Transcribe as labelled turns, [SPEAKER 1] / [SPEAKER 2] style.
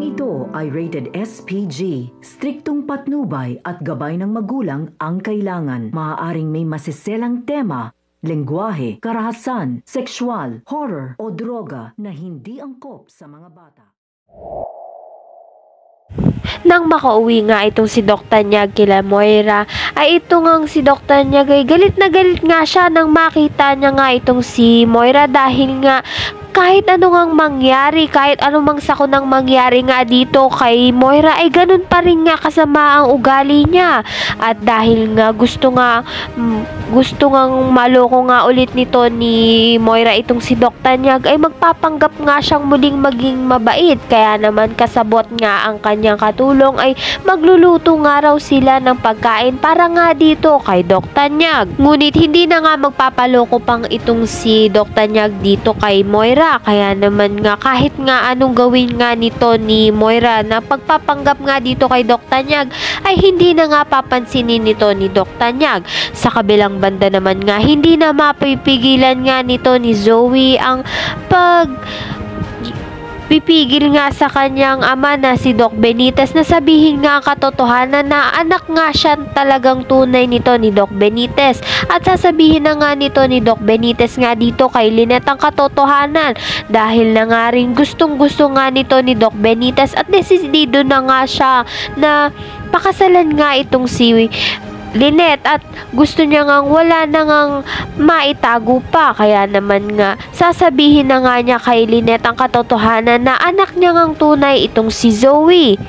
[SPEAKER 1] Programang ito ay rated SPG. Striktong patnubay at gabay ng magulang ang kailangan. Maaaring may masiselang tema, lengguwahe, karahasan, sexual, horror o droga na hindi angkop sa mga bata.
[SPEAKER 2] Nang makauwi nga itong si Doc Tanyag kila Moira, ay ito ngang si Doc Tanyag ay galit na galit nga siya nang makita niya nga itong si Moira dahil nga kahit ano ngang mangyari, kahit anumang sakunang mangyari nga dito kay Moira ay ganun pa rin nga kasama ang ugali niya. At dahil nga gusto ngang maloko nga ulit nito ni Moira itong si Doc Tanyag ay magpapanggap nga siyang muling maging mabait. Kaya naman kasabot nga ang kanyang katulong ay magluluto nga raw sila ng pagkain para nga dito kay Doc Tanyag. Ngunit hindi na nga magpapaloko pang itong si Doc Tanyag dito kay Moira. Kaya naman nga kahit nga anong gawin nga nito ni Moira na pagpapanggap nga dito kay Doc Tanyag ay hindi na nga papansinin nito ni Doc Tanyag. Sa kabilang banda naman nga hindi na mapipigilan nga nito ni Zoe ang pipigil nga sa kanyang ama na si Doc Benitez na sabihin nga ang katotohanan na anak nga siya talagang tunay nito ni Doc Benitez. At sasabihin na nga nito ni Doc Benitez nga dito kay Lynette ang katotohanan dahil na nga rin gustong gusto nga nito ni Doc Benitez at desidido na nga siya na pakasalan nga itong si Lynette at gusto niya ngang wala na ngang maitago pa. Kaya naman nga sasabihin na nga niya kay Lynette ang katotohanan na anak niya ngang tunay itong si Zoe.